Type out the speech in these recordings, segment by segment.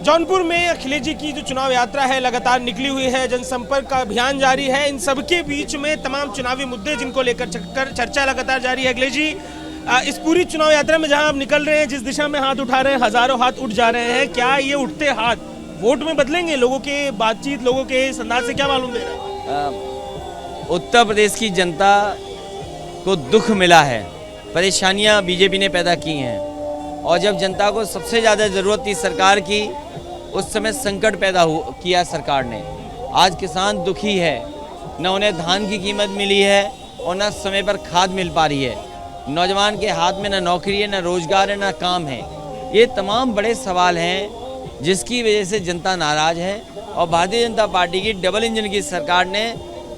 जौनपुर में अखिलेश जी की जो चुनाव यात्रा है लगातार निकली हुई है, जनसंपर्क का अभियान जारी है। इन सबके बीच में तमाम चुनावी मुद्दे जिनको लेकर चर्चा लगातार जारी है। अखिलेश जी, इस पूरी चुनाव यात्रा में जहां आप निकल रहे हैं, जिस दिशा में हाथ उठा रहे हैं, हजारों हाथ उठ जा रहे हैं, क्या ये उठते हाथ वोट में बदलेंगे? लोगों के बातचीत, लोगों के इस अंदाज से क्या मालूम दे रहा है? उत्तर प्रदेश की जनता को दुख मिला है, परेशानियां बीजेपी ने पैदा की हैं, और जब जनता को सबसे ज़्यादा ज़रूरत थी सरकार की, उस समय संकट पैदा किया सरकार ने। आज किसान दुखी है, न उन्हें धान की कीमत मिली है और न समय पर खाद मिल पा रही है। नौजवान के हाथ में न नौकरी है, न रोजगार है, न काम है। ये तमाम बड़े सवाल हैं जिसकी वजह से जनता नाराज़ है, और भारतीय जनता पार्टी की डबल इंजन की सरकार ने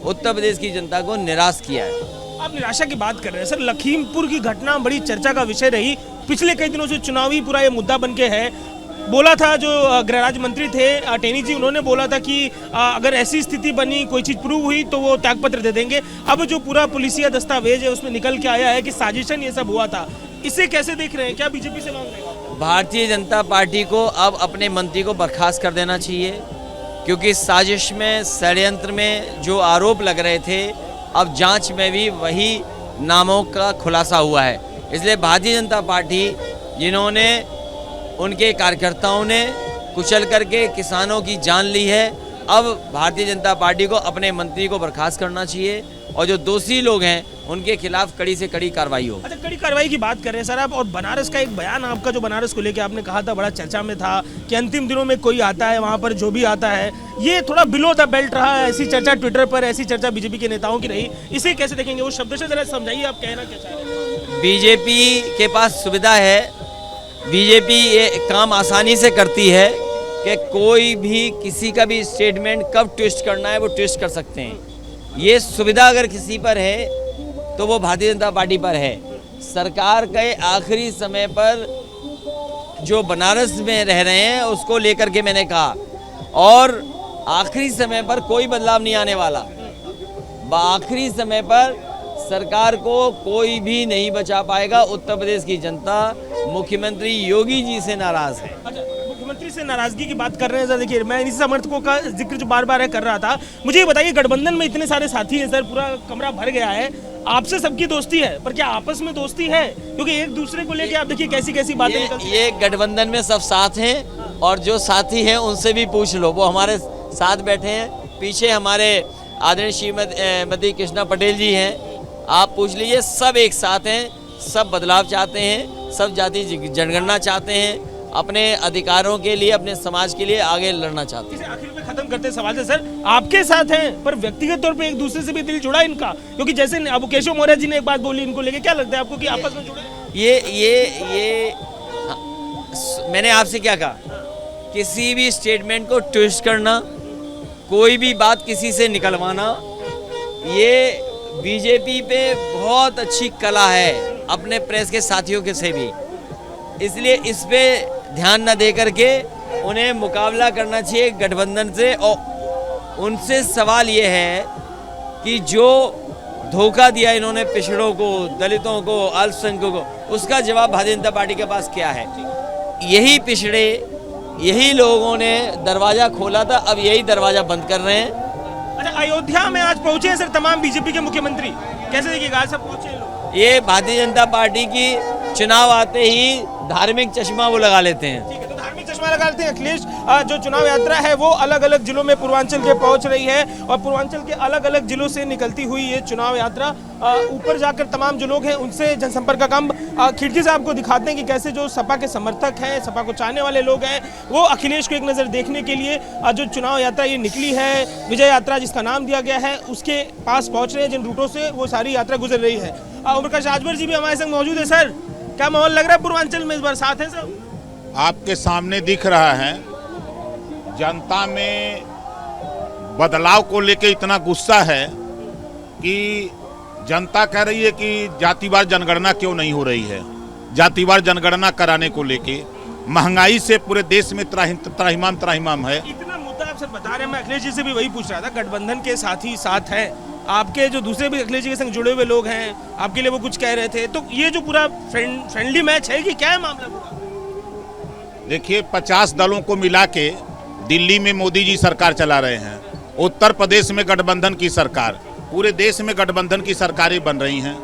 उत्तर प्रदेश की जनता को निराश किया है। आप निराशा की बात कर रहे हैं सर। लखीमपुर की घटना बड़ी चर्चा का विषय रही, पिछले कई दिनों से चुनावी पूरा ये मुद्दा बन के है। बोला था जो गृह राज्य मंत्री थे टेनी जी, उन्होंने बोला था कि अगर ऐसी स्थिति बनी, कोई चीज प्रूव हुई तो वो त्यागपत्र दे देंगे। अब जो पूरा पुलिसिया दस्तावेज है उसमें निकल के आया है कि साजिशन ये सब हुआ था। इसे कैसे देख रहे हैं? क्या बीजेपी से मांग रहे हैं? भारतीय जनता पार्टी को अब अपने मंत्री को बर्खास्त कर देना चाहिए, क्योंकि साजिश में, षड्यंत्र में जो आरोप लग रहे थे, अब जांच में भी वही नामों का खुलासा हुआ है। इसलिए भारतीय जनता पार्टी, जिन्होंने उनके कार्यकर्ताओं ने कुचल करके किसानों की जान ली है, अब भारतीय जनता पार्टी को अपने मंत्री को बर्खास्त करना चाहिए, और जो दोषी लोग हैं उनके खिलाफ कड़ी से कड़ी कार्रवाई हो। अच्छा, कड़ी कार्रवाई की बात कर रहे हैं सर आप। और बनारस का एक बयान आपका, जो बनारस को लेकर आपने कहा था, बड़ा चर्चा में था कि अंतिम दिनों में कोई आता है वहां पर, जो भी आता है ये थोड़ा बिलो द बेल्ट रहा है। ऐसी चर्चा ट्विटर पर, ऐसी चर्चा बीजेपी के नेताओं की रही। इसे कैसे देखेंगे? वो शब्द से जरा समझाइए, आप कहना क्या चाह रहे हैं? बीजेपी के पास सुविधा है, बीजेपी ये काम आसानी से करती है कि कोई भी किसी का भी स्टेटमेंट कब ट्विस्ट करना है वो ट्विस्ट कर सकते हैं। ये सुविधा अगर किसी पर है तो वो भारतीय जनता पार्टी पर है। सरकार के आखिरी समय पर जो बनारस में रह रहे हैं उसको लेकर के मैंने कहा, और आखिरी समय पर कोई बदलाव नहीं आने वाला। आखिरी समय पर सरकार को कोई भी नहीं बचा पाएगा। उत्तर प्रदेश की जनता मुख्यमंत्री योगी जी से नाराज है। अच्छा, मुख्यमंत्री से नाराजगी की बात कर रहे हैं सर। देखिए, मैं इन्हीं समर्थकों का जिक्र जो बार बार कर रहा था, मुझे ये बताइए, गठबंधन में इतने सारे साथी हैं सर, पूरा कमरा भर गया है, आपसे सबकी दोस्ती है, पर क्या आपस में दोस्ती है? क्योंकि एक दूसरे को लेके आप देखिए कैसी कैसी बातें निकलती हैं। ये गठबंधन में सब साथ हैं, और जो साथी हैं उनसे भी पूछ लो, वो हमारे साथ बैठे हैं। पीछे हमारे आदरणीय श्रीमती कृष्णा पटेल जी हैं, आप पूछ लीजिए, सब एक साथ हैं, सब बदलाव चाहते हैं, सब जाति जनगणना चाहते हैं, अपने अधिकारों के लिए, अपने समाज के लिए आगे लड़ना चाहते हैं। आखिर में खत्म करते सवाल से सर, आपके साथ हैं पर व्यक्तिगत तौर पे एक दूसरे से भी दिल जुड़ा इनका? क्योंकि जैसे अब केशव मौर्य जी ने एक बात बोली, इनको लेके क्या लगता है आपको कि आपस में जुड़े? ये मैंने आपसे क्या कहा, किसी भी स्टेटमेंट को ट्विस्ट करना, कोई भी बात किसी से निकलवाना, ये बीजेपी पे बहुत अच्छी कला है, अपने प्रेस के साथियों के से भी। इसलिए इस पे ध्यान न दे करके उन्हें मुकाबला करना चाहिए गठबंधन से। और उनसे सवाल ये है कि जो धोखा दिया इन्होंने पिछड़ों को, दलितों को, अल्पसंख्यकों को, उसका जवाब भारतीय जनता पार्टी के पास क्या है? यही पिछड़े, यही लोगों ने दरवाज़ा खोला था, अब यही दरवाज़ा बंद कर रहे हैं। अच्छा, अयोध्या में आज पहुंचे हैं सर तमाम बीजेपी के मुख्यमंत्री, कैसे देखिएगा आज सब पहुंचे लोग? ये भारतीय जनता पार्टी की चुनाव आते ही धार्मिक चश्मा वो लगा लेते हैं। ठीक है, तो धार्मिक चश्मा लगा लेते हैं। अखिलेश, जो चुनाव यात्रा है वो अलग अलग जिलों में पूर्वांचल के पहुंच रही है, और पूर्वांचल के अलग अलग जिलों से निकलती हुई ये चुनाव यात्रा ऊपर जाकर तमाम जो लोग हैं उनसे जनसंपर्क का काम खिड़की से आपको दिखाते हैं कि कैसे जो सपा के समर्थक हैं, सपा को चाहने वाले लोग हैं, वो अखिलेश को एक नज़र देखने के लिए जो चुनाव यात्रा ये निकली है, विजय यात्रा जिसका नाम दिया गया है, उसके पास पहुंच रहे हैं। जिन रूटों से वो सारी यात्रा गुजर रही है। ओमप्रकाश राजभर जी भी हमारे संग मौजूद है। सर, क्या माहौल लग रहा है पूर्वांचल में इस बार? साथ है सब? आपके सामने दिख रहा है, जनता में बदलाव को लेके इतना गुस्सा है कि जनता कह रही है कि जातिवार जनगणना क्यों नहीं हो रही है। जातिवार जनगणना कराने को लेके महंगाई से पूरे देश में त्राहिमाम है। इतना मुद्दा आप सर बता रहे हैं, मैं अखिलेश जी से भी वही पूछ रहा था। गठबंधन के साथी साथ है, आपके जो दूसरे भी अखिलेश जी के संग जुड़े हुए लोग हैं, आपके लिए वो कुछ कह रहे थे, तो ये जो पूरा फ्रेंडली मैच है कि क्या है मामला पूरा? देखिए 50 दलों को मिला के दिल्ली में मोदी जी सरकार चला रहे हैं, उत्तर प्रदेश में गठबंधन की सरकार, पूरे देश में गठबंधन की सरकारें बन रही हैं।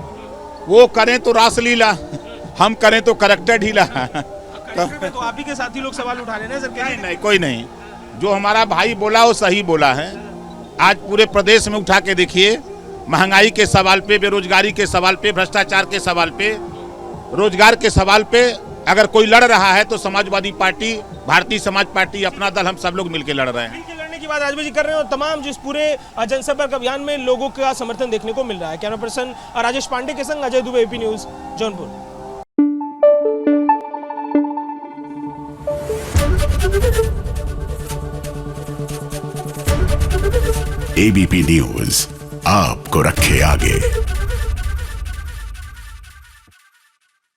वो करें तो रासलीला, हम करें तो करेक्टर ढीला। तो आप ही के साथी लोग सवाल उठा रहे हैं सर। नहीं नहीं, कोई नहीं, जो हमारा भाई बोला वो सही बोला है। आज पूरे प्रदेश में उठा के देखिए, महंगाई के सवाल पे, बेरोजगारी के सवाल पे, भ्रष्टाचार के सवाल पे, रोजगार के सवाल पे अगर कोई लड़ रहा है तो समाजवादी पार्टी, भारतीय समाज पार्टी, अपना दल, हम सब लोग मिलकर लड़ रहे हैं। मिलकर लड़ने की बात राजभर जी कर रहे हैं और तमाम जिस पूरे जनसंपर्क अभियान में लोगों का समर्थन देखने को मिल रहा है। कैमरा पर्सन राजेश पांडे के संग Ajay Dubey, AP news, Jaunpur. ABP news आपको रखे आगे।